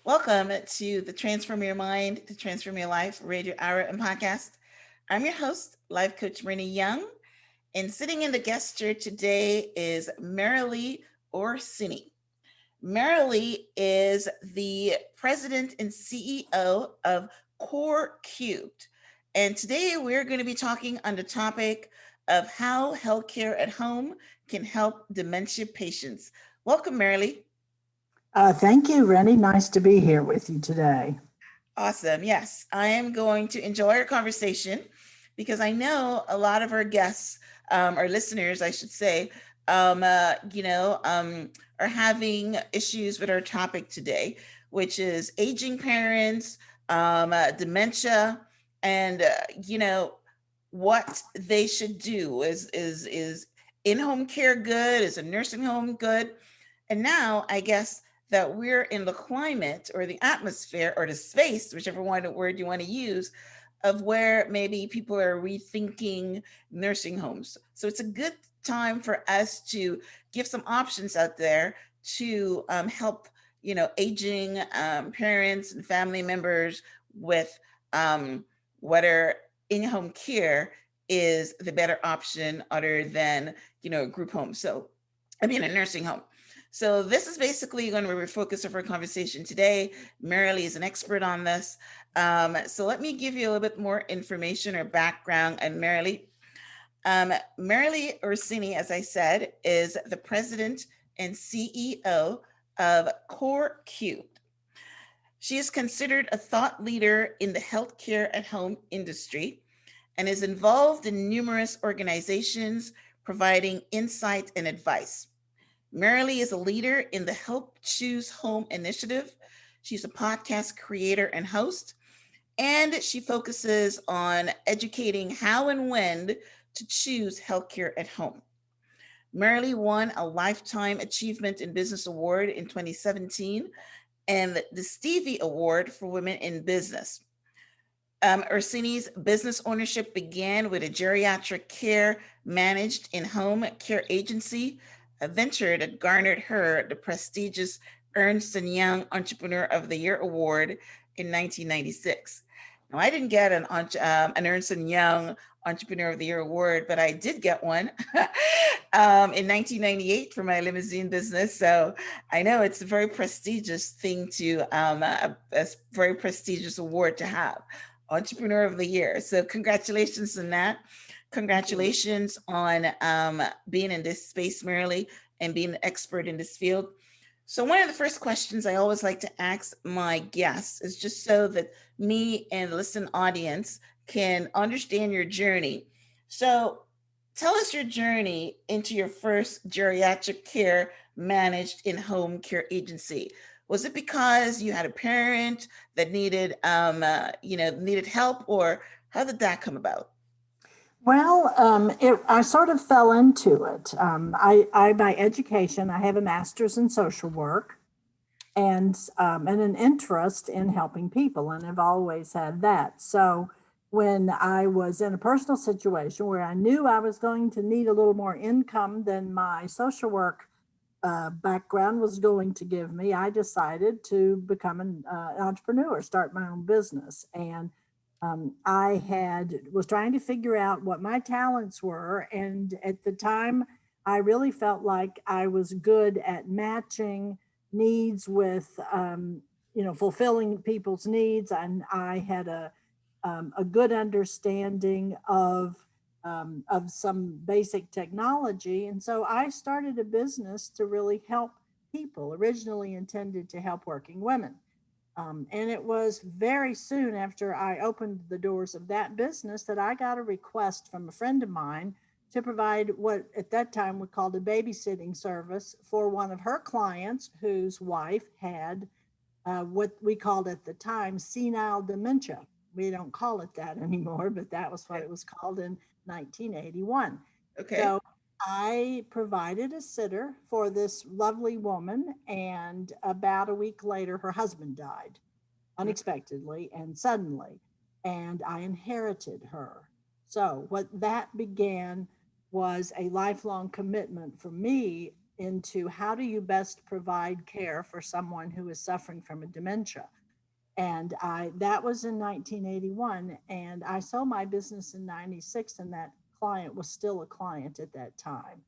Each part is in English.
Welcome to the Transform Your Mind to Transform Your Life radio hour and podcast. I'm your host, Life Coach Renee Young, and sitting in the guest chair today is Merrily Orsini. Merrily is the president and CEO of Core Cubed. And today we're going to be talking on the topic of how healthcare at home can help dementia patients. Welcome, Merrily. Thank you, Rennie. Nice to be here with you today. Awesome. Yes, I am going to enjoy our conversation because I know a lot of our guests, our listeners, I should say, are having issues with our topic today, which is aging parents, dementia, and what they should do. Is in home care good? Is a nursing home good? And now I guess that we're in the climate or the atmosphere or the space, whichever word you want to use, of where maybe people are rethinking nursing homes. So it's a good time for us to give some options out there to help, aging parents and family members with whether in-home care is the better option other than, a group home. A nursing home. So this is basically going to be the focus of our conversation today. Merrily is an expert on this. So let me give you a little bit more information or background on Merrily. Merrily Orsini, as I said, is the president and CEO of Core Cubed. She is considered a thought leader in the healthcare at home industry and is involved in numerous organizations providing insight and advice. Merrily is a leader in the Help Choose Home initiative. She's a podcast creator and host, and she focuses on educating how and when to choose healthcare at home. Merrily won a Lifetime Achievement in Business Award in 2017 and the Stevie Award for Women in Business. Orsini's business ownership began with a geriatric care managed in home care agency, a venture that garnered her the prestigious Ernst& Young Entrepreneur of the Year Award in 1996. Now, I didn't get an Ernst& Young Entrepreneur of the Year Award, but I did get one in 1998 for my limousine business. So I know it's a very prestigious thing a very prestigious award to have. Entrepreneur of the Year. So congratulations on that. Congratulations on being in this space, Merrily, and being an expert in this field. So one of the first questions I always like to ask my guests is just so that me and the listening audience can understand your journey. So tell us your journey into your first geriatric care managed in-home care agency. Was it because you had a parent that needed help, or how did that come about? I sort of fell into it. By education, I have a master's in social work and an interest in helping people, and I've always had that. So when I was in a personal situation where I knew I was going to need a little more income than my social work background was going to give me, I decided to become an entrepreneur, start my own business. And I had was trying to figure out what my talents were, and at the time, I really felt like I was good at matching needs with, fulfilling people's needs, and I had a good understanding of some basic technology. And so I started a business to really help people, originally intended to help working women. And it was very soon after I opened the doors of that business that I got a request from a friend of mine to provide what at that time we called a babysitting service for one of her clients whose wife had what we called at the time senile dementia. We don't call it that anymore, but that was what Okay. it was called in 1981. Okay. So I provided a sitter for this lovely woman, and about a week later, her husband died unexpectedly and suddenly, and I inherited her. So, what that began was a lifelong commitment for me into how do you best provide care for someone who is suffering from a dementia. And that was in 1981, and I sold my business in 96, and that client was still a client at that time.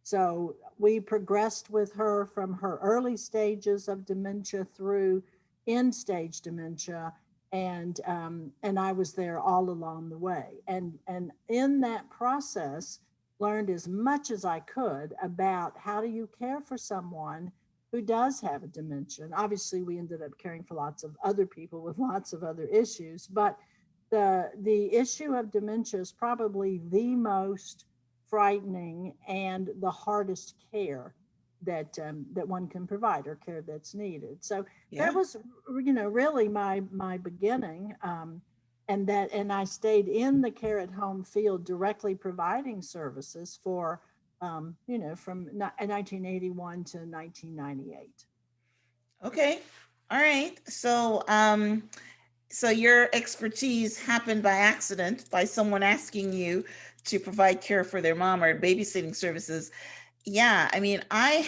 So we progressed with her from her early stages of dementia through end stage dementia, and I was there all along the way. And in that process, learned as much as I could about how do you care for someone who does have a dementia. And obviously, we ended up caring for lots of other people with lots of other issues. But the issue of dementia is probably the most frightening and the hardest care that one can provide, or care that's needed. So that Yeah. was, really my beginning. And I stayed in the care at home field, directly providing services for from 1981 to 1998. Okay. All right. So your expertise happened by accident, by someone asking you to provide care for their mom or babysitting services. Yeah, I mean, I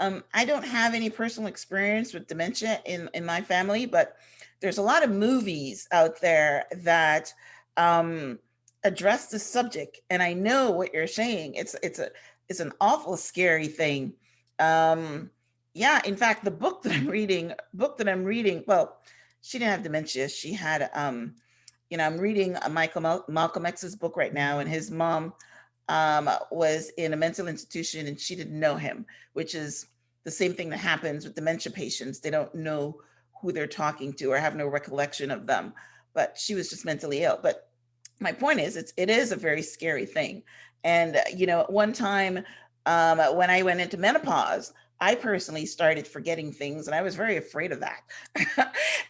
don't have any personal experience with dementia in my family, but there's a lot of movies out there that um address the subject, and I know what you're saying. It's an awful scary thing. Um yeah, in fact, the book that I'm reading, well, she didn't have dementia. She had I'm reading Malcolm X's book right now, and his mom was in a mental institution and she didn't know him, which is the same thing that happens with dementia patients. They don't know who they're talking to or have no recollection of them, but she was just mentally ill. But my point is, it is a very scary thing. And at one time, when I went into menopause, I personally started forgetting things, and I was very afraid of that.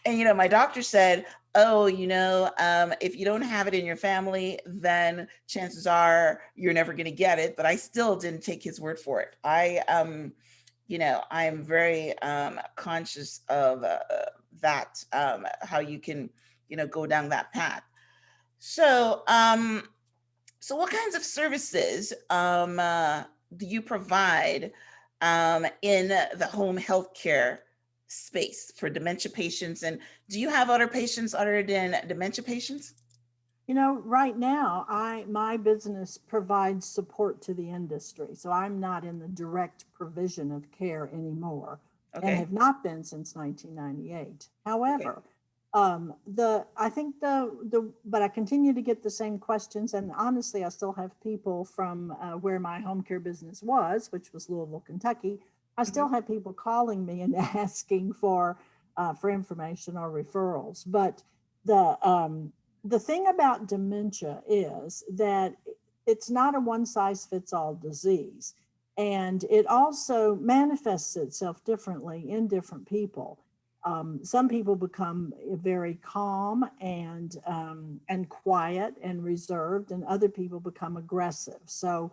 And my doctor said, "Oh, if you don't have it in your family, then chances are you're never going to get it." But I still didn't take his word for it. I'm very conscious of that, how you can, go down that path. So, so what kinds of services do you provide in the home healthcare space for dementia patients? And do you have other patients other than dementia patients? Right now, my business provides support to the industry, so I'm not in the direct provision of care anymore, and Okay. have not been since 1998. Okay. However, the I think but I continue to get the same questions, and honestly, I still have people from where my home care business was, which was Louisville, Kentucky. I Hmm. still have people calling me and asking for information or referrals, but the the thing about dementia is that it's not a one size fits all disease. And it also manifests itself differently in different people. Some people become very calm and quiet and reserved, and other people become aggressive. So,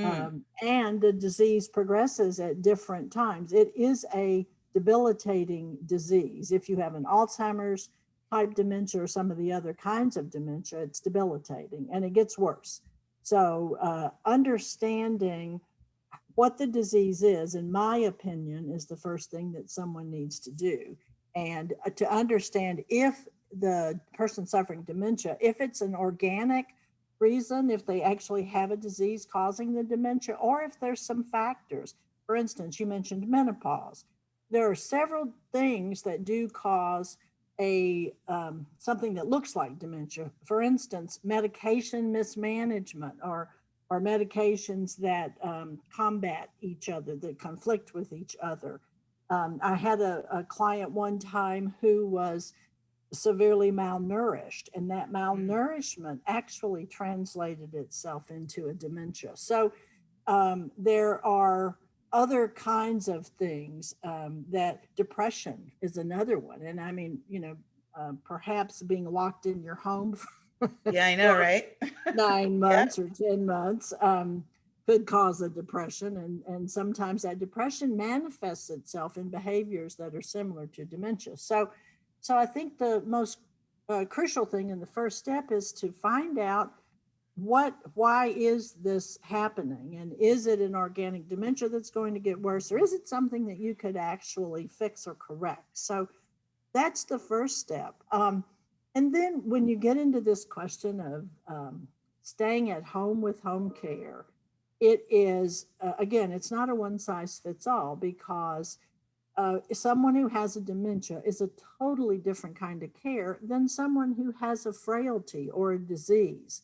Mm. and the disease progresses at different times. It is a debilitating disease. If you have an Alzheimer's type dementia or some of the other kinds of dementia, it's debilitating and it gets worse. So, understanding what the disease is, in my opinion, is the first thing that someone needs to do. And to understand if the person suffering dementia, if it's an organic reason, if they actually have a disease causing the dementia, or if there's some factors. For instance, you mentioned menopause. There are several things that do cause a something that looks like dementia. For instance, medication mismanagement, or medications that combat each other, that conflict with each other. I had a client one time who was severely malnourished, and that Mm. malnourishment actually translated itself into a dementia. So there are other kinds of things, that depression is another one. And I mean, perhaps being locked in your home Yeah, I know, for right? nine Yeah. months or 10 months could cause a depression. And sometimes that depression manifests itself in behaviors that are similar to dementia. So I think the most crucial thing in the first step is to find out why is this happening? And is it an organic dementia that's going to get worse? Or is it something that you could actually fix or correct? So that's the first step. And then when you get into this question of staying at home with home care, it is, again, it's not a one size fits all, because someone who has a dementia is a totally different kind of care than someone who has a frailty or a disease.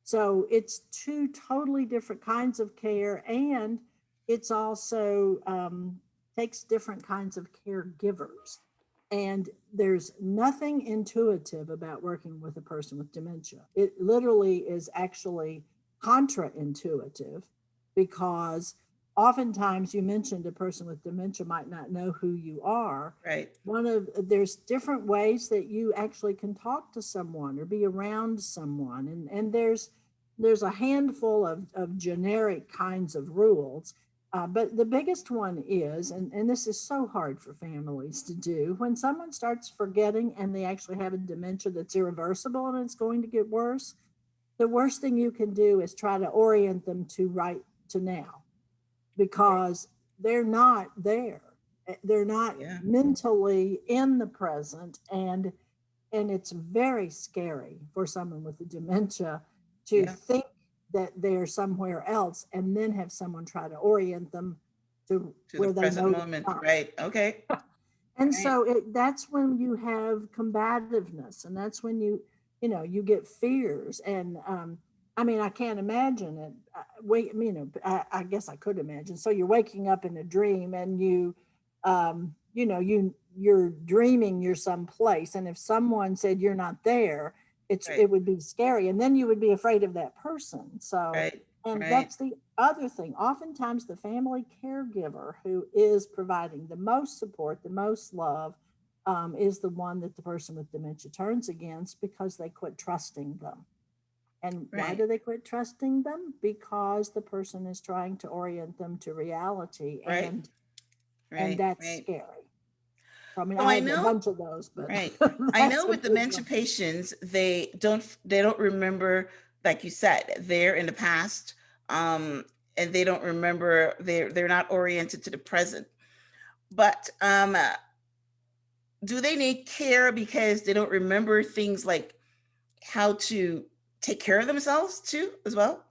So it's two totally different kinds of care, and it's also takes different kinds of caregivers. And there's nothing intuitive about working with a person with dementia. It literally is actually contra-intuitive, because oftentimes, you mentioned a person with dementia might not know who you are. Right. There's different ways that you actually can talk to someone or be around someone. And there's a handful of generic kinds of rules. But the biggest one is, and this is so hard for families to do, when someone starts forgetting and they actually have a dementia that's irreversible and it's going to get worse, the worst thing you can do is try to orient them to right to now, because they're not there. They're not Yeah. mentally in the present. And it's very scary for someone with a dementia to Yeah. think that they're somewhere else and then have someone try to orient them to To the where they present know they're moment. not. Right. Okay. And Right. so that's when you have combativeness, and that's when you get fears. And I mean, I can't imagine it. Wait, I guess I could imagine. So you're waking up in a dream, and you're dreaming you're someplace, and if someone said you're not there, Right. it would be scary, and then you would be afraid of that person. So, Right. and Right. that's the other thing. Oftentimes, the family caregiver who is providing the most support, the most love, is the one that the person with dementia turns against, because they quit trusting them. And why Right. do they quit trusting them? Because the person is trying to orient them to reality, Right. and Right. that's Right. scary. So, I mean, So I I have a know. bunch of those, but Right. I that's know a with big dementia one. patients, they don't remember, like you said, they're in the past, um, and they don't remember, they're not oriented to the present. But do they need care because they don't remember things like how to take care of themselves too, as well?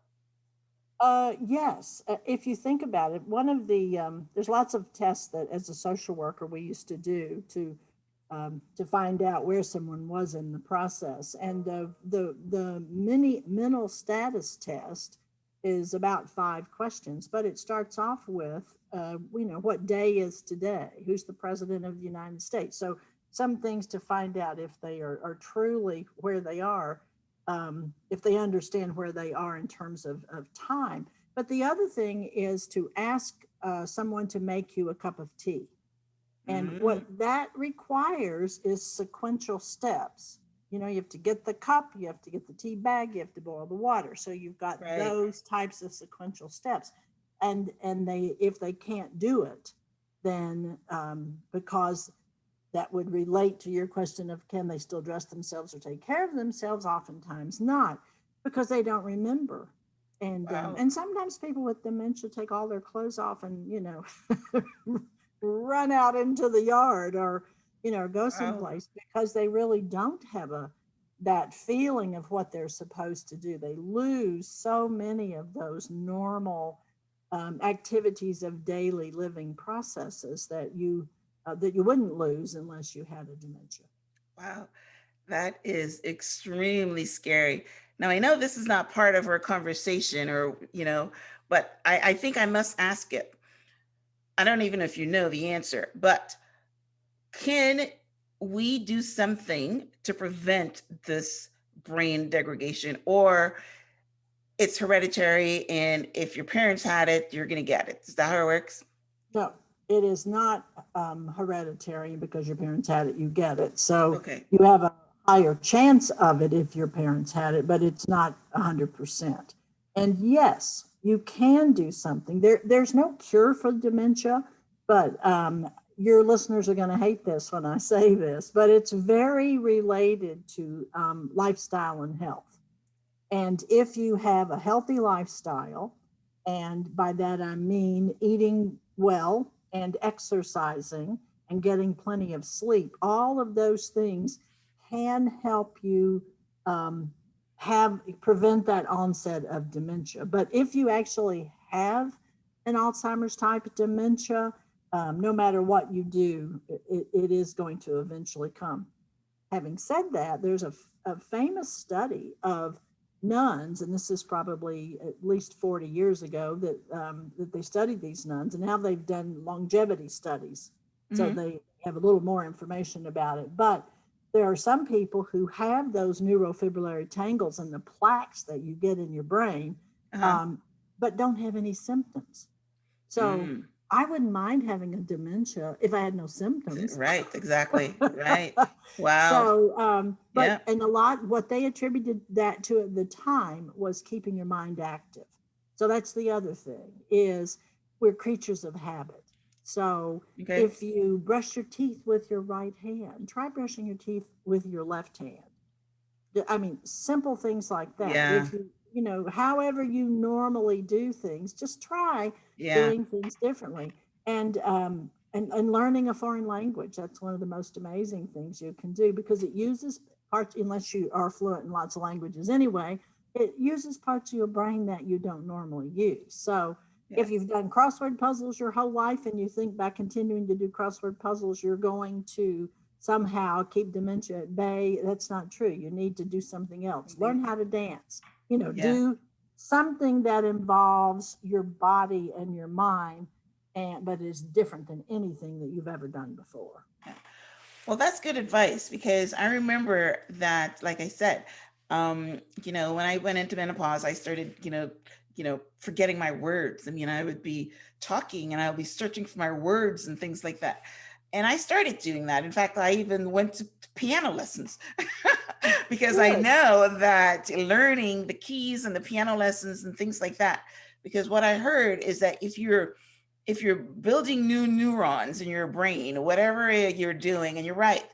Yes. If you think about it, one of the there's lots of tests that, as a social worker, we used to do to find out where someone was in the process. And the mini mental status test is about 5 questions, but it starts off with, what day is today? Who's the president of the United States? So some things to find out if they are truly where they are, if they understand where they are in terms of time. But the other thing is to ask someone to make you a cup of tea. And Mm, what that requires is sequential steps. You have to get the cup, you have to get the tea bag, you have to boil the water. So you've got right. those types of sequential steps. And they, if they can't do it, then because that would relate to your question of, can they still dress themselves or take care of themselves? Oftentimes not, because they don't remember. Wow. And sometimes people with dementia take all their clothes off and run out into the yard, or go Wow. someplace, because they really don't have a that feeling of what they're supposed to do. They lose so many of those normal activities of daily living processes that you wouldn't lose unless you had a dementia. Wow. That is extremely scary. Now, I know this is not part of our conversation, but I think I must ask it. I don't even know if you know the answer, but can we do something to prevent this brain degradation, or it's hereditary, and if your parents had it, you're going to get it? Is that how it works? No, it is not hereditary. Because your parents had it, you get it. So Okay. you have a higher chance of it if your parents had it, but it's not 100%. And yes, you can do something. There's no cure for dementia, but your listeners are going to hate this when I say this, but it's very related to lifestyle and health. And if you have a healthy lifestyle, and by that I mean eating well and exercising and getting plenty of sleep, all of those things can help you um, have prevent that onset of dementia. But if you actually have an Alzheimer's type of dementia, no matter what you do, it is going to eventually come. Having said that, there's a famous study of nuns, and this is probably at least 40 years ago that they studied these nuns, and now they've done longevity studies. So Hmm. they have a little more information about it. But there are some people who have those neurofibrillary tangles and the plaques that you get in your brain, Uh-huh. um, but don't have any symptoms. So Mm. I wouldn't mind having a dementia if I had no symptoms. Right, exactly. Right. Wow. So, Yeah. and a lot, what they attributed that to at the time was keeping your mind active. So that's the other thing is we're creatures of habit. So Okay. if you brush your teeth with your right hand, try brushing your teeth with your left hand. I mean, simple things like that. Yeah. If you know, however you normally do things, just try Yeah. doing things differently. And learning a foreign language, that's one of the most amazing things you can do because it uses parts, unless you are fluent in lots of languages anyway, it uses parts of your brain that you don't normally use. So Yeah. if you've done crossword puzzles your whole life and you think by continuing to do crossword puzzles, you're going to somehow keep dementia at bay. That's not true. You need to do something else. Something. Learn how to dance. You know, Yeah. do something that involves your body and your mind, and but is different than anything that you've ever done before. Yeah. Well, that's good advice because I remember that, like I said, when I went into menopause, I started, forgetting my words. I mean, I would be talking and I would be searching for my words and things like that. And I started doing that. In fact, I even went to piano lessons because I Good. know that learning the keys and the piano lessons and things like that, because what I heard is that if you're building new neurons in your brain, whatever you're doing, and you're right.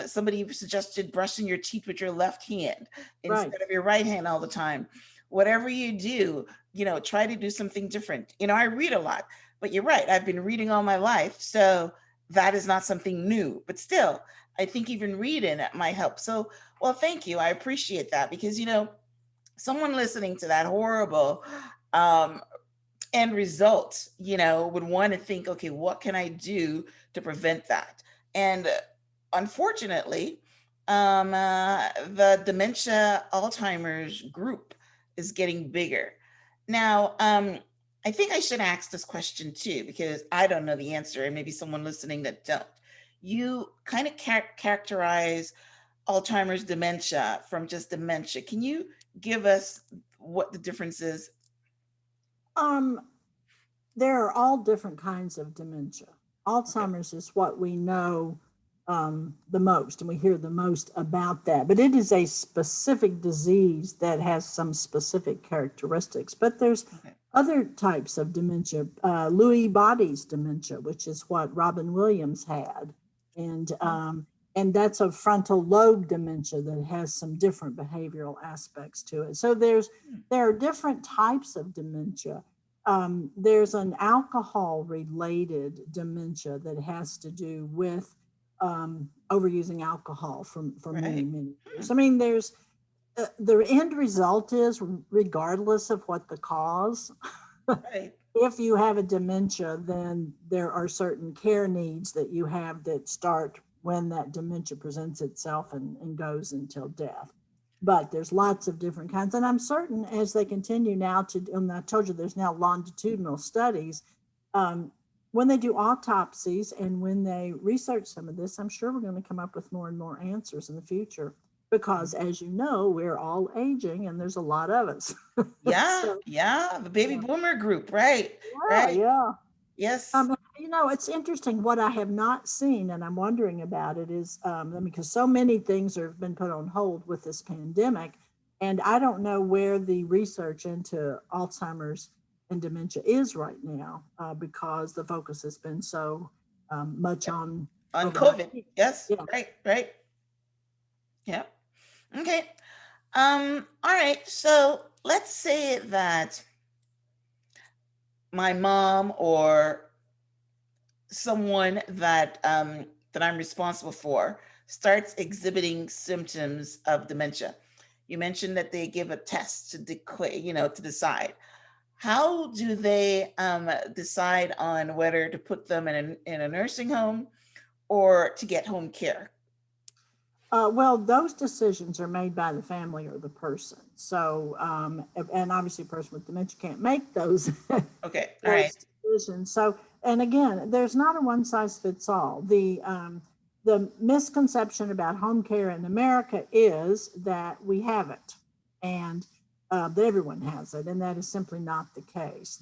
Somebody suggested brushing your teeth with your left hand Right. instead of your right hand all the time. Whatever you do, try to do something different. I read a lot, but you're right. I've been reading all my life. So that is not something new, but still, I think even reading it might help. So, well, thank you. I appreciate that because, someone listening to that horrible um, end result, would want to think, okay, what can I do to prevent that? And unfortunately, the dementia Alzheimer's group is getting bigger. Now, I think I should ask this question too, because I don't know the answer, and maybe someone listening that don't. You kind of characterize Alzheimer's dementia from just dementia. Can you give us what the difference is? Um, there are all different kinds of dementia. Okay. Alzheimer's is what we know the most, and we hear the most about that. But it is a specific disease that has some specific characteristics. But there's Okay. other types of dementia. Lewy bodies dementia, which is what Robin Williams had, and Oh, um, and that's a frontal lobe dementia that has some different behavioral aspects to it. So hmm. there are different types of dementia. There's an alcohol related dementia that has to do with overusing alcohol for many, Right. many Hmm. years. I mean, there's the end result is, regardless of what the cause, Right. if you have a dementia, then there are certain care needs that you have that start when that dementia presents itself and goes until death. But there's lots of different kinds. And I'm certain as they continue now to, and I told you there's now longitudinal studies, um, when they do autopsies and when they research some of this, I'm sure we're going to come up with more and more answers in the future because, as you know, we're all aging and there's a lot of us. Yeah. So, Yeah. The baby yeah, boomer group. Right. yeah, Right. yeah. Yes. It's interesting. What I have not seen, and I'm wondering about it, is because so many things have been put on hold with this pandemic, and I don't know where the research into Alzheimer's and dementia is right now because the focus has been so much Yep. on On COVID COVID. 19. Yes. Yeah. Right. Right. Yeah. Okay. All right. So let's say that my mom or someone that I'm responsible for starts exhibiting symptoms of dementia. You mentioned that they give a test to declare, to decide. How do they decide on whether to put them in a nursing home or to get home care? Well, those decisions are made by the family or the person. So, and obviously, a person with dementia can't make those Okay. All right. those decisions. So, and again, there's not a one size fits all. The misconception about home care in America is that we have it, and that everyone has it, and that is simply not the case.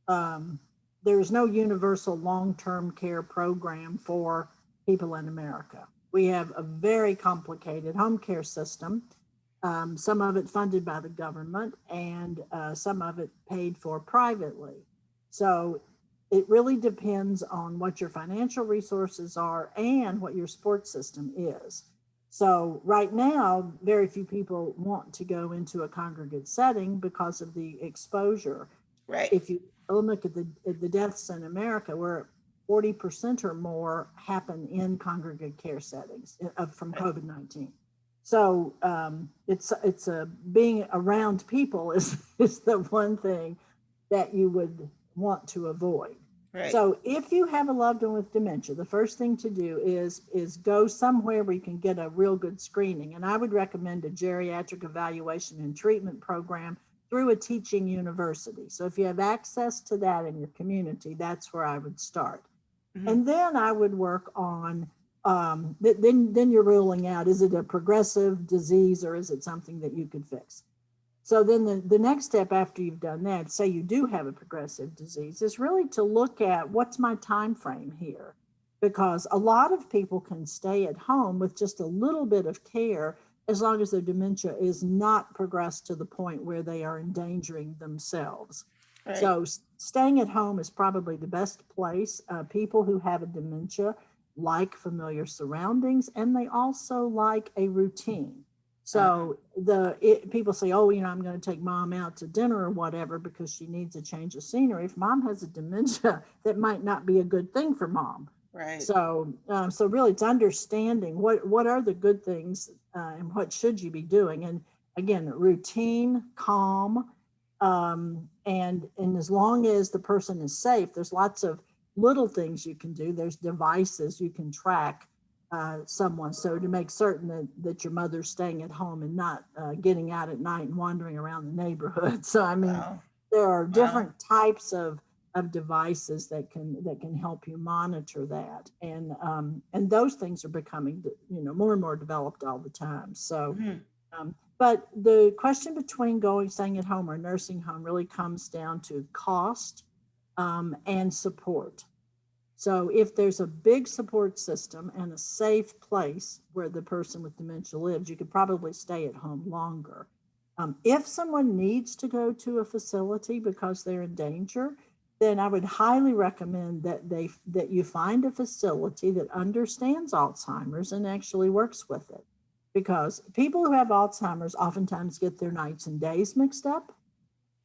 Um, there is no universal long term care program for people in America. We have a very complicated home care system, some of it funded by the government and some of it paid for privately. So it really depends on what your financial resources are and what your support system is. So right now, very few people want to go into a congregate setting because of the exposure. Right. If you look at the deaths in America, where 40% or more happen in congregate care settings from Right. COVID-19. So it's a being around people is the one thing that you would want to avoid. Right. So if you have a loved one with dementia, the first thing to do is go somewhere where you can get a real good screening. And I would recommend a geriatric evaluation and treatment program through a teaching university. So if you have access to that in your community, that's where I would start. Mm-hmm. And then I would work on then you're ruling out, is it a progressive disease or is it something that you could fix? So then the next step after you've done that, say you do have a progressive disease, is really to look at what's my time frame here, because a lot of people can stay at home with just a little bit of care as long as their dementia is not progressed to the point where they are endangering themselves. Right. So staying at home is probably the best place. People who have a dementia like familiar surroundings, and they also like a routine. Uh-huh. So people say, "Oh, I'm going to take mom out to dinner or whatever because she needs a change of scenery." If mom has a dementia, that might not be a good thing for mom. Right. So really, it's understanding what are the good things and what should you be doing. And again, routine, calm, and as long as the person is safe, there's lots of little things you can do. There's devices you can track someone. So to make certain that your mother's staying at home and not getting out at night and wandering around the neighborhood. So I mean, Wow. there are Wow. different types of devices that can help you monitor that, and those things are becoming more and more developed all the time. So Mm-hmm. but the question between staying at home or nursing home really comes down to cost and support. So if there's a big support system and a safe place where the person with dementia lives, you could probably stay at home longer. If someone needs to go to a facility because they're in danger, then I would highly recommend that you find a facility that understands Alzheimer's and actually works with it. Because people who have Alzheimer's oftentimes get their nights and days mixed up.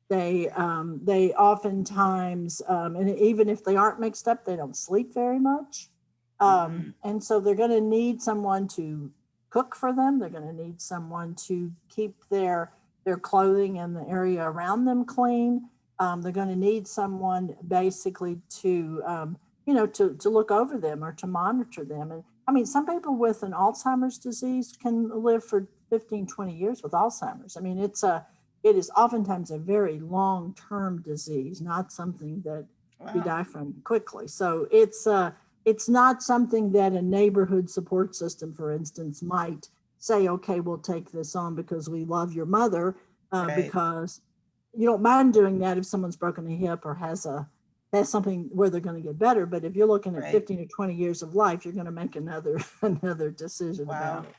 They oftentimes, and even if they aren't mixed up, they don't sleep very much. Mm-hmm. And so they're going to need someone to cook for them. They're going to need someone to keep their clothing and the area around them clean. They're going to need someone basically to to look over them or to monitor them. And I mean, some people with an Alzheimer's disease can live for 15, 20 years with Alzheimer's. I mean, it is oftentimes a very long term disease, not something that you Wow. die from quickly. So it's not something that a neighborhood support system, for instance, might say, okay, we'll take this on because we love your mother, Right. because you don't mind doing that if someone's broken a hip or has something where they're going to get better. But if you're looking at Right. 15 or 20 years of life, you're going to make another another decision Wow. about it.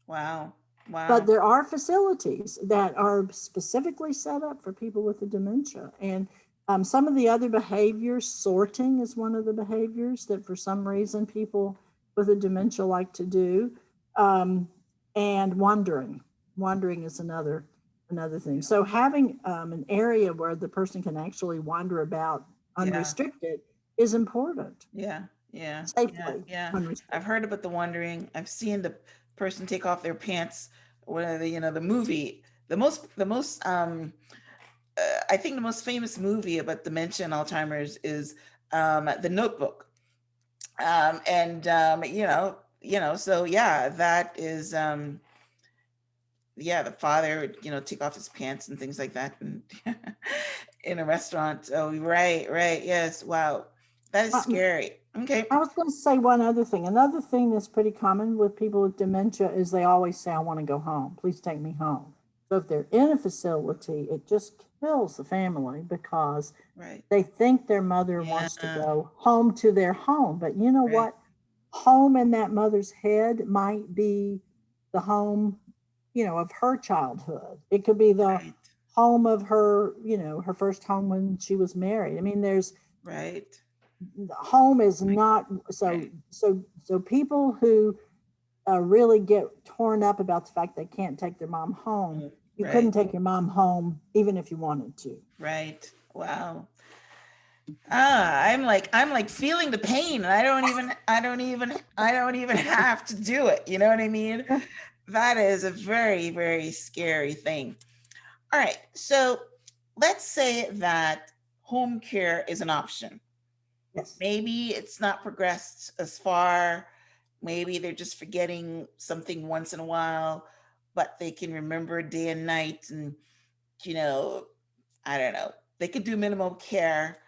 Wow. But Wow. there are facilities that are specifically set up for people with the dementia. And some of the other behaviors, sorting is one of the behaviors that for some reason people with a dementia like to do. Um, and wandering is another thing. So having an area where the person can actually wander about Yeah. unrestricted is important. Yeah. Safely Yeah. unrestricted. I've heard about the wandering. I've seen the person take off their pants. Whether the movie, I think the most famous movie about dementia and Alzheimer's is The Notebook. So yeah, that is the father would, take off his pants and things like that, and in a restaurant. Oh, right, yes, wow, that is scary. Okay. I was going to say one other thing. Another thing that's pretty common with people with dementia is they always say, I want to go home. Please take me home. So if they're in a facility, it just kills the family because Right. they think their mother wants to go home to their home. But you know Right. what? Home in that mother's head might be the home, of her childhood. It could be the Right. home of her, her first home when she was married. I mean, there's Right. home is not so Right. so people who really get torn up about the fact they can't take their mom home. You Right. couldn't take your mom home even if you wanted to. Right. Wow. I'm like feeling the pain, and I don't even have to do it. You know what I mean? That is a very, very scary thing. All right. So let's say that home care is an option. Yes. Maybe it's not progressed as far. Maybe they're just forgetting something once in a while, but they can remember day and night. And, you know, I don't know, they could do minimal care.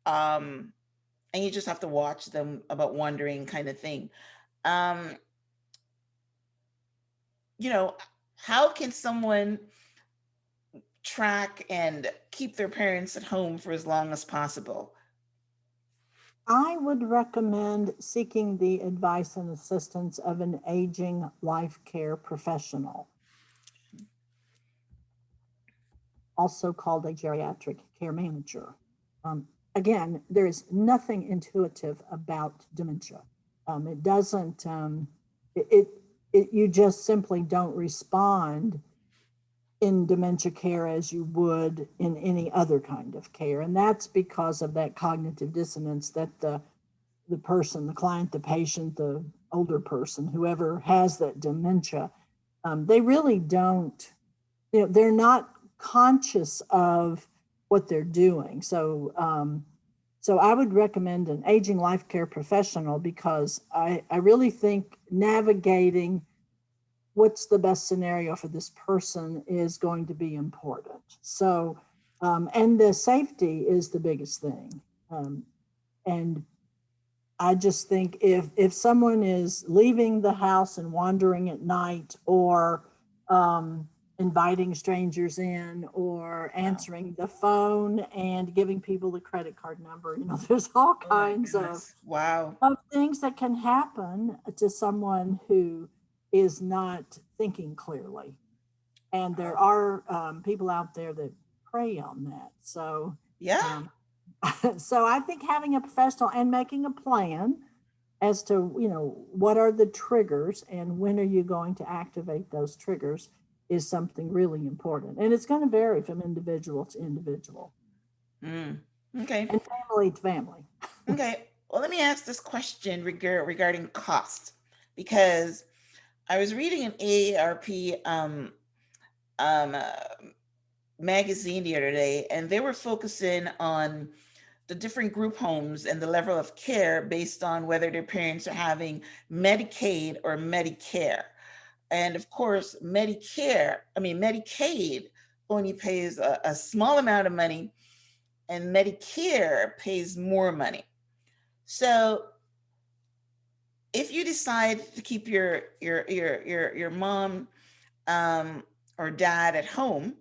Um, and you just have to watch them about wandering kind of thing. Um, you know, how can someone track and keep their parents at home for as long as possible? I would recommend seeking the advice and assistance of an aging life care professional, also called a geriatric care manager. Again, there is nothing intuitive about dementia. It doesn't, you just simply don't respond in dementia care as you would in any other kind of care. And that's because of that cognitive dissonance that the person, the client, the patient, the older person, whoever has that dementia, they really don't, they're not conscious of what they're doing. So I would recommend an aging life care professional because I really think navigating what's the best scenario for this person is going to be important. So, and the safety is the biggest thing. And I just think if someone is leaving the house and wandering at night, or inviting strangers in, or answering the phone and giving people the credit card number, there's all kinds Wow. of things that can happen to someone who is not thinking clearly. And there are people out there that prey on that. So Yeah. so I think having a professional and making a plan as to what are the triggers and when are you going to activate those triggers is something really important, and it's going to vary from individual to individual. Okay. And family to family. Okay. Well, let me ask this question regarding cost, because I was reading an AARP um, uh, magazine the other day, and they were focusing on the different group homes and the level of care based on whether their parents are having Medicaid or Medicare. And of course, Medicaid only pays a small amount of money, and Medicare pays more money. So if you decide to keep your mom or dad at home,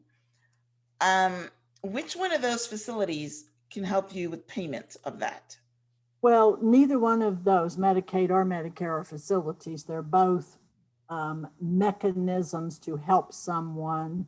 um, which one of those facilities can help you with payment of that? Well, neither one of those, Medicaid or Medicare, are facilities. They're both mechanisms to help someone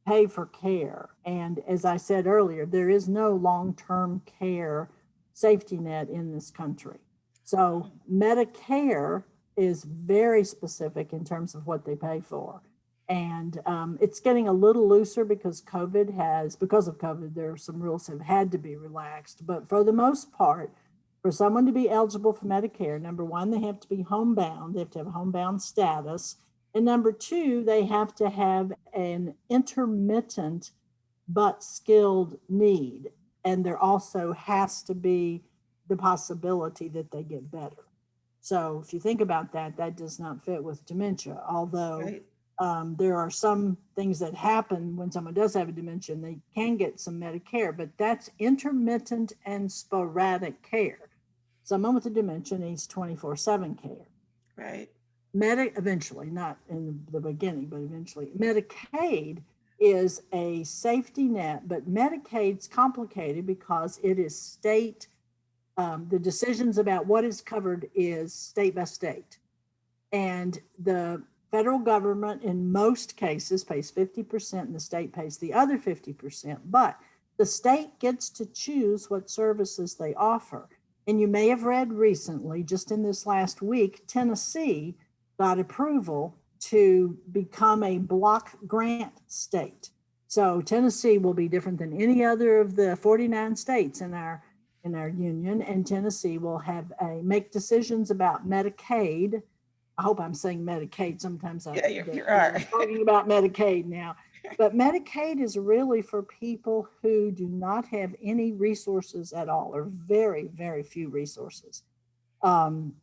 pay for care. And as I said earlier, there is no long-term care safety net in this country. So Medicare is very specific in terms of what they pay for. And it's getting a little looser because because of COVID, there are some rules have had to be relaxed. But for the most part, for someone to be eligible for Medicare, number one, they have to be homebound. They have to have homebound status. And number two, they have to have an intermittent but skilled need. And there also has to be the possibility that they get better. So if you think about that, that does not fit with dementia, although Right. there are some things that happen when someone does have a dementia and they can get some Medicare, but that's intermittent and sporadic care. Someone with a dementia needs 24/7 care. Right. Eventually, not in the beginning, but eventually. Medicaid is a safety net, but Medicaid's complicated because it is state, the decisions about what is covered is state by state. And the federal government in most cases pays 50% and the state pays the other 50%, but the state gets to choose what services they offer. And you may have read recently, just in this last week, Tennessee got approval to become a block grant state. So Tennessee will be different than any other of the 49 states in our union, and Tennessee will have make decisions about Medicaid. I hope I'm saying Medicaid. Sometimes Yeah, you I'm are. talking about Medicaid now. But Medicaid is really for people who do not have any resources at all, or very, very few resources.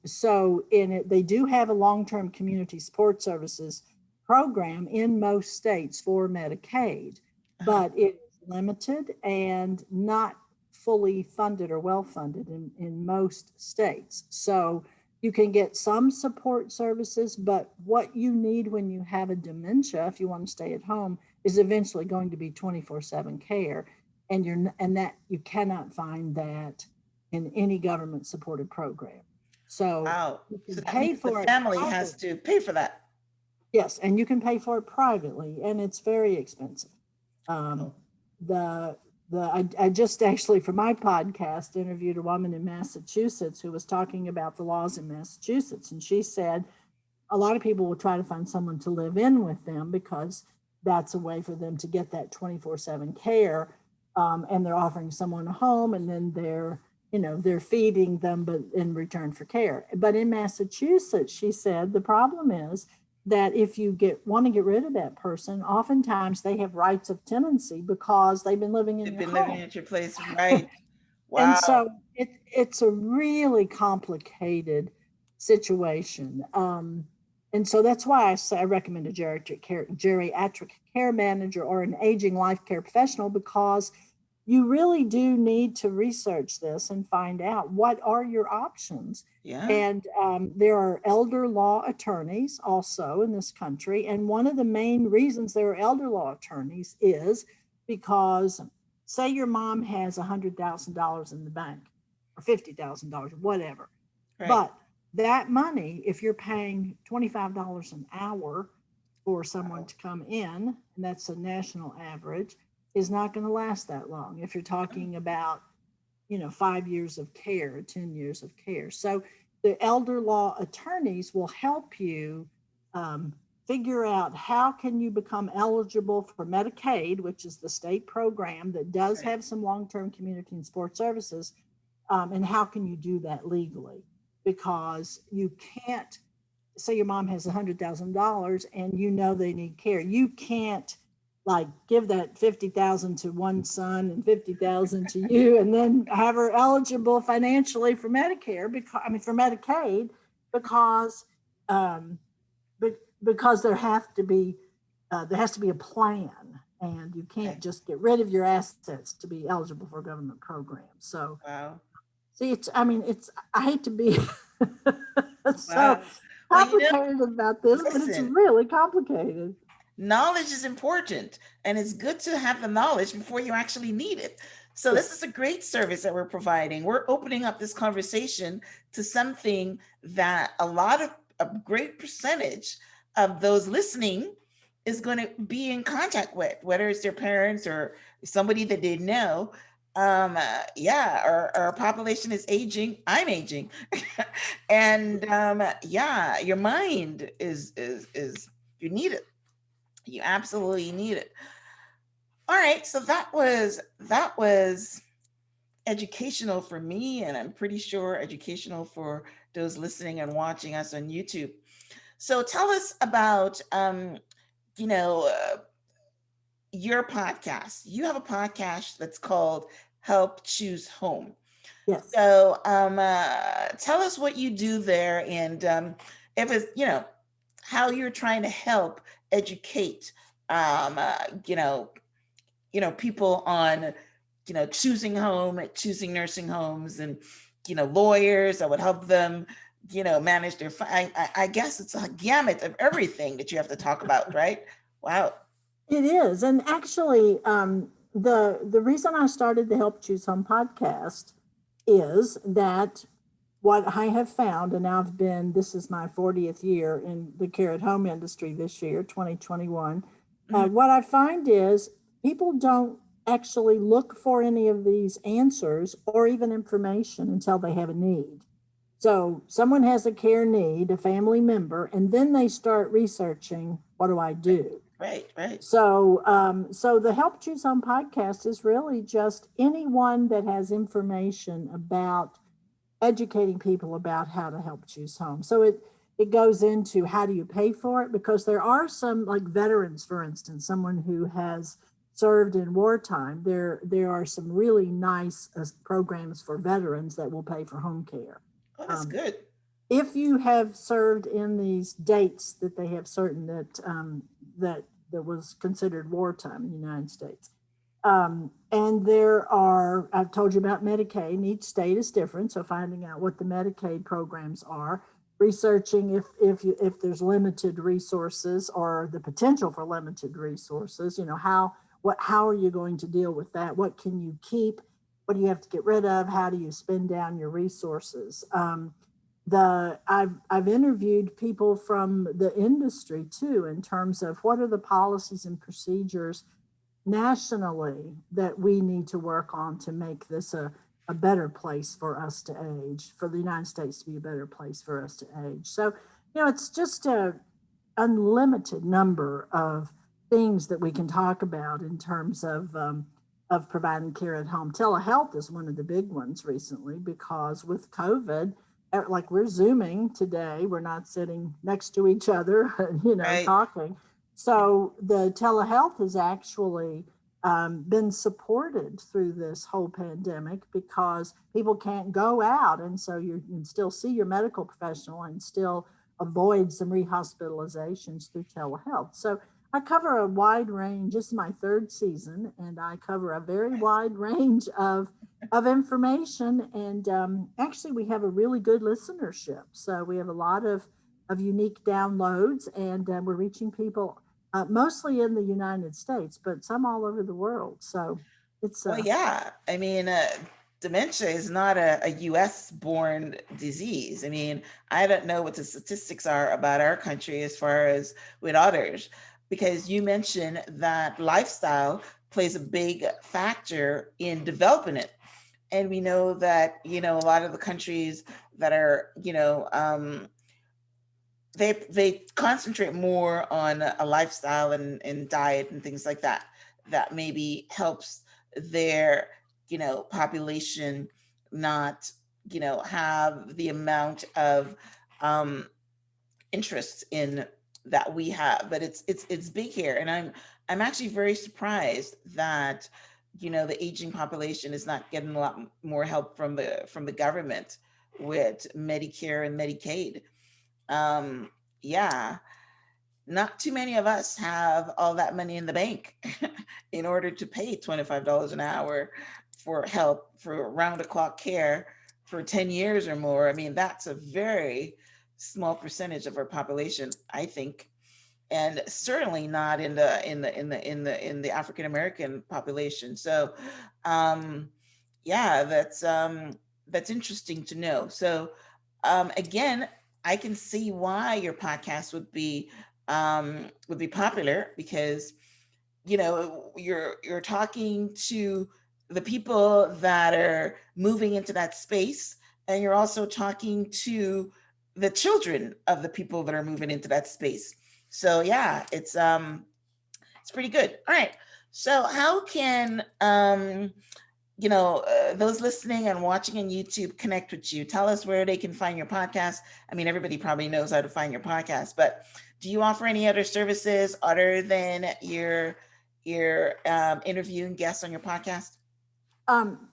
So in it, they do have a long-term community support services program in most states for Medicaid, but it is limited and not fully funded or well funded in most states. So you can get some support services, but what you need when you have a dementia, if you want to stay at home, is eventually going to be 24/7 care. And that you cannot find that in any government supported program. So Wow. you So can that pay means the for it family has privately. to pay for that. Yes, and you can pay for it privately, and it's very expensive. Um, Oh, the I just actually for my podcast interviewed a woman in Massachusetts who was talking about the laws in Massachusetts, and she said a lot of people will try to find someone to live in with them because that's a way for them to get that 24/7 care. And they're offering someone a home, and then they're feeding them, but in return for care. But in Massachusetts, she said the problem is that if you want to get rid of that person, oftentimes they have rights of tenancy because they've been living in they've your been living home. at your place, right? And Wow. so it's a really complicated situation. And so that's why I recommend a geriatric care manager or an aging life care professional, because you really do need to research this and find out what are your options. Yeah. And there are elder law attorneys also in this country. And one of the main reasons there are elder law attorneys is because, say your mom has $100,000 in the bank or $50,000, whatever. Right. But that money, if you're paying $25 an hour for someone Wow. to come in, and that's a national average, is not going to last that long. If you're talking about, 5 years of care, 10 years of care. So the elder law attorneys will help you figure out how can you become eligible for Medicaid, which is the state program that does Right. have some long-term community and support services, and how can you do that legally? Because you can't say your mom has $100,000 and they need care. You can't like give that 50,000 to one son and 50,000 to you and then have her eligible financially for Medicare for Medicaid, because um, because there has to be a plan, and you can't Right. just get rid of your assets to be eligible for a government program. So Wow. see, I hate to be so Wow. Well, complicated about this, but it's listen, really complicated. knowledge is important, and it's good to have the knowledge before you actually need it. So this is Yes. a great service that we're providing. We're opening up this conversation to something that a great percentage of those listening is going to be in contact with, whether it's their parents or somebody that they know. Yeah, our population is aging. I'm aging. And yeah, your mind is you need it. You absolutely need it. All right, so that was educational for me, and I'm pretty sure educational for those listening and watching us on YouTube. So tell us about you know uh, your podcast. You have a podcast that's called Help Choose Home. Yes. So tell us what you do there, and if it's how you're trying to help educate um, uh, you know people on choosing home, choosing nursing homes, and lawyers that would help them manage their I guess it's a gamut of everything that you have to talk about, right? Wow. It is, and actually, the reason I started the Help Choose Home podcast is that what I have found, and I've been this is my 40th year in the care at home industry this year, 2021. Mhm. What I find is people don't actually look for any of these answers or even information until they have a need. So someone has a care need, a family member, and then they start researching, what do I do? Right, right. So the Help Choose Home podcast is really just anyone that has information about educating people about how to help choose home. So it goes into how do you pay for it, because there are some, like veterans, for instance, someone who has served in wartime. There are some really nice programs for veterans that will pay for home care. Oh, that's Um, good. if you have served in these dates that they have certain that was considered wartime in the United States. And there are, I've told you about Medicaid, and each state is different. So finding out what the Medicaid programs are, researching if there's limited resources or the potential for limited resources, how are you going to deal with that? What can you keep? What do you have to get rid of? How do you spend down your resources? I've interviewed people from the industry too, in terms of what are the policies and procedures nationally that we need to work on to make this a better place for us to age, for the United States to be a better place for us to age. So, it's just a unlimited number of things that we can talk about in terms of providing care at home. Telehealth is one of the big ones recently, because with COVID, like we're Zooming today, we're not sitting next to each other, Right. talking. So the telehealth has actually been supported through this whole pandemic, because people can't go out. And so you can still see your medical professional and still avoid some rehospitalizations through telehealth. So I cover a wide range. This is my third season, and I cover a very wide range of information. And actually, we have a really good listenership. So we have a lot of unique downloads, and we're reaching people mostly in the United States, but some all over the world. So it's Well, yeah. I mean, dementia is not a U.S. born disease. I mean, I don't know what the statistics are about our country as far as with others, because you mentioned that lifestyle plays a big factor in developing it. And we know that, a lot of the countries that are, they concentrate more on a lifestyle and diet and things like that, that maybe helps their population not have the amount of um interest in that we have. But it's big here, and I'm actually very surprised that the aging population is not getting a lot more help from the government with Medicare and Medicaid. um yeah, not too many of us have all that money in the bank in order to pay $25 an hour for help for round the clock care for 10 years or more. I mean, that's a very small percentage of our population, I think. And certainly not in the African American population. So yeah, that's interesting to know. So again, I can see why your podcast would be popular, because you're talking to the people that are moving into that space, and you're also talking to the children of the people that are moving into that space. So yeah, it's pretty good. All right. So how can those listening and watching on YouTube connect with you? Tell us where they can find your podcast. I mean, everybody probably knows how to find your podcast, but do you offer any other services other than your interviewing guests on your podcast? Um,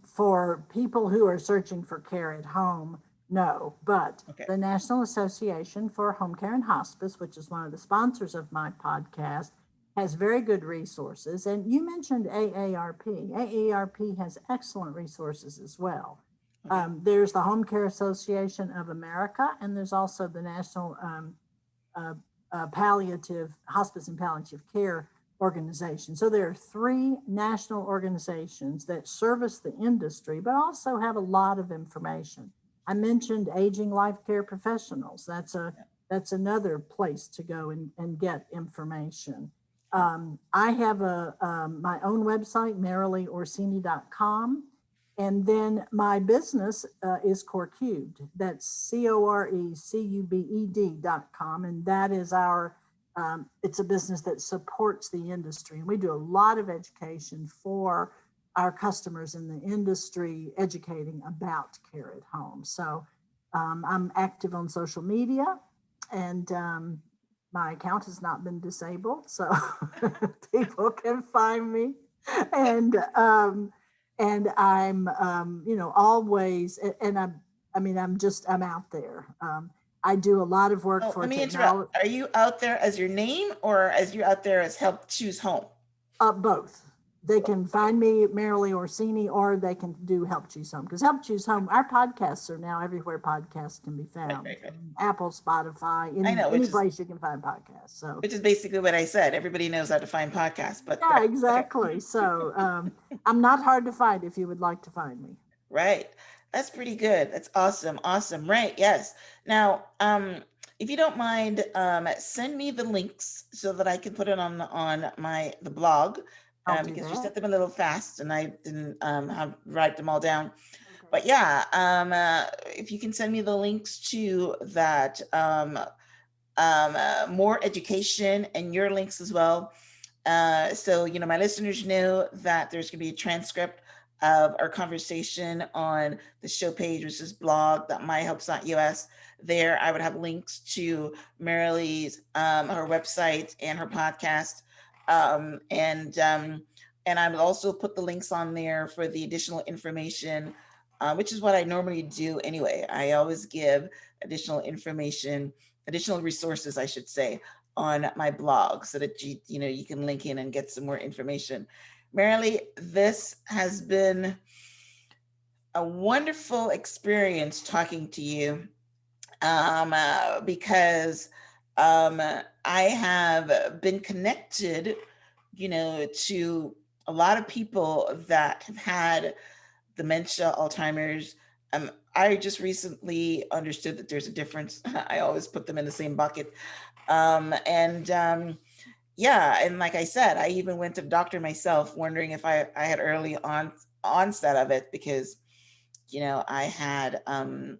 for people who are searching for care at home, no, but Okay. the National Association for Home Care and Hospice, which is one of the sponsors of my podcast, has very good resources. And you mentioned AARP. AARP has excellent resources as well. Okay. There's the Home Care Association of America, and there's also the National uh, Palliative Hospice and Palliative Care Organization. So there are three national organizations that service the industry, but also have a lot of information. I mentioned Aging Life Care Professionals. That's another place to go and get information. I have my own website, merrillyorsini.com. And then my business is Core Cubed. That's CORECUBED.com. And that is it's a business that supports the industry. And we do a lot of education for our customers in the industry, educating about care at home. So I'm active on social media, and my account has not been disabled. So people can find me. And I'm always, and I'm out there. I do a lot of work Oh, for let me interrupt. technology. Are you out there as your name, or as you out there as Help Choose Home? Both. They can find me at Merrily Orsini, or they can do Help Choose Home, because Help Choose Home, our podcasts are now everywhere podcasts can be Right, found, right, right. Apple, Spotify, I know, any place you can find podcasts. So which is basically what I said. Everybody knows how to find podcasts, but yeah, okay. exactly. So I'm not hard to find if you would like to find me. Right. That's pretty good. That's awesome. Awesome. Right. Yes. Now, if you don't mind, send me the links so that I can put it on the blog, I'll do because you that. sent them a little fast and I didn't write them all down. Okay. But yeah, if you can send me the links to that, more education and your links as well. So, my listeners know that there's going to be a transcript of our conversation on the show page, which is blog.myhelps.us. There, I would have links to Merrily's, her website and her podcast. And I would also put the links on there for the additional information, which is what I normally do anyway. I always give additional information, additional resources, I should say, on my blog, so that you can link in and get some more information. Merrily, this has been a wonderful experience talking to you, because I have been connected, to a lot of people that have had dementia, Alzheimer's. I just recently understood that there's a difference. I always put them in the same bucket. And Yeah, and like I said, I even went to the doctor myself, wondering if I had early onset of it, because I had I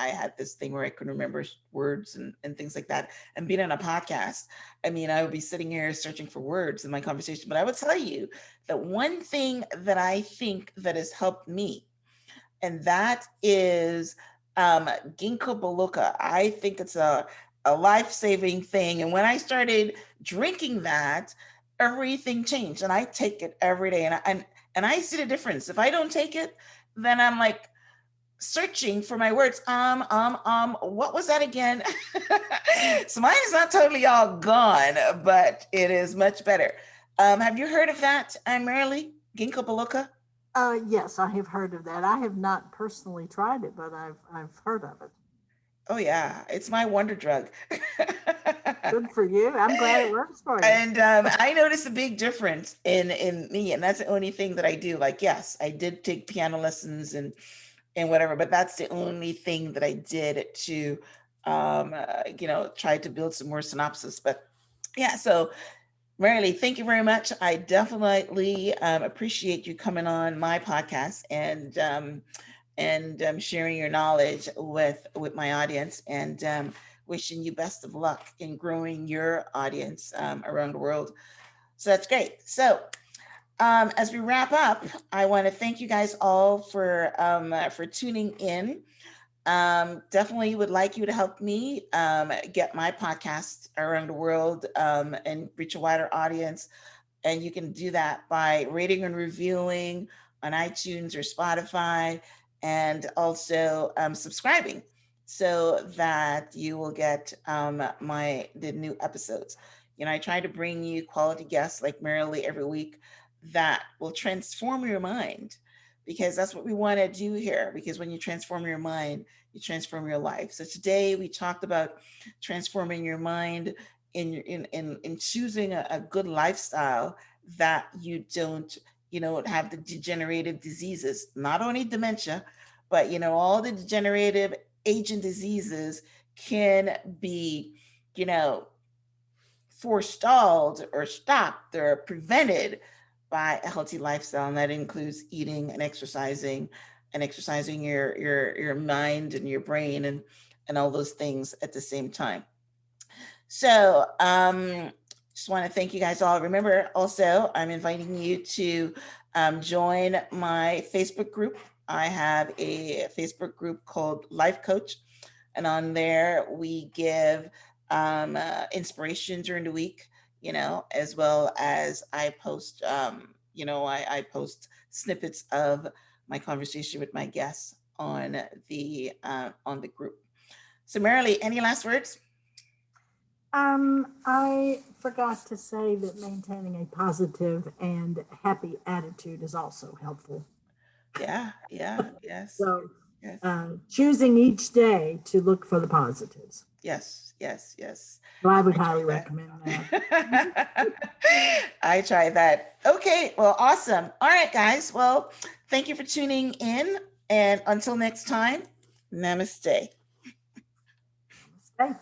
had this thing where I couldn't remember words and things like that. And being on a podcast, I mean, I would be sitting here searching for words in my conversation. But I would tell you that one thing that I think that has helped me, and that is ginkgo biloba. I think it's a life-saving thing. And when I started drinking that, everything changed. And I take it every day. And I see the difference. If I don't take it, then I'm like searching for my words. What was that again? So mine is not totally all gone, but it is much better. Have you heard of that, Merrily? Ginkgo biloba? Yes, I have heard of that. I have not personally tried it, but I've heard of it. Oh yeah, it's my wonder drug. Good for you. I'm glad it works for you. And I noticed a big difference in me, and that's the only thing that I do. Like, yes, I did take piano lessons and whatever, but that's the only thing that I did to try to build some more synopsis. But yeah, so Merrily, thank you very much. I definitely appreciate you coming on my podcast and sharing your knowledge with my audience, and wishing you best of luck in growing your audience around the world. So that's great. So as we wrap up, I want to thank you guys all for tuning in. Definitely would like you to help me get my podcast around the world and reach a wider audience. And you can do that by rating and reviewing on iTunes or Spotify, and also subscribing so that you will get the new episodes. I try to bring you quality guests like Merrily every week that will transform your mind, because that's what we want to do here. Because when you transform your mind, you transform your life. So today we talked about transforming your mind in choosing a good lifestyle, that you don't have the degenerative diseases, not only dementia, but all the degenerative aging diseases can be you know forestalled or stopped or prevented by a healthy lifestyle, and that includes eating and exercising your mind and your brain and all those things at the same time. So just want to thank you guys all. Remember, also, I'm inviting you to join my Facebook group. I have a Facebook group called Life Coach, and on there we give inspiration during the week, as well as I post, I post snippets of my conversation with my guests on the group. So, Merrily, any last words? I forgot to say that maintaining a positive and happy attitude is also helpful. Yeah, yeah, yes, So, yes, choosing each day to look for the positives. yes, yes, yes. So I would I highly try recommend that. that. I try that. Okay, well, awesome. All right, guys. Well, thank you for tuning in. And until next time, namaste. Stay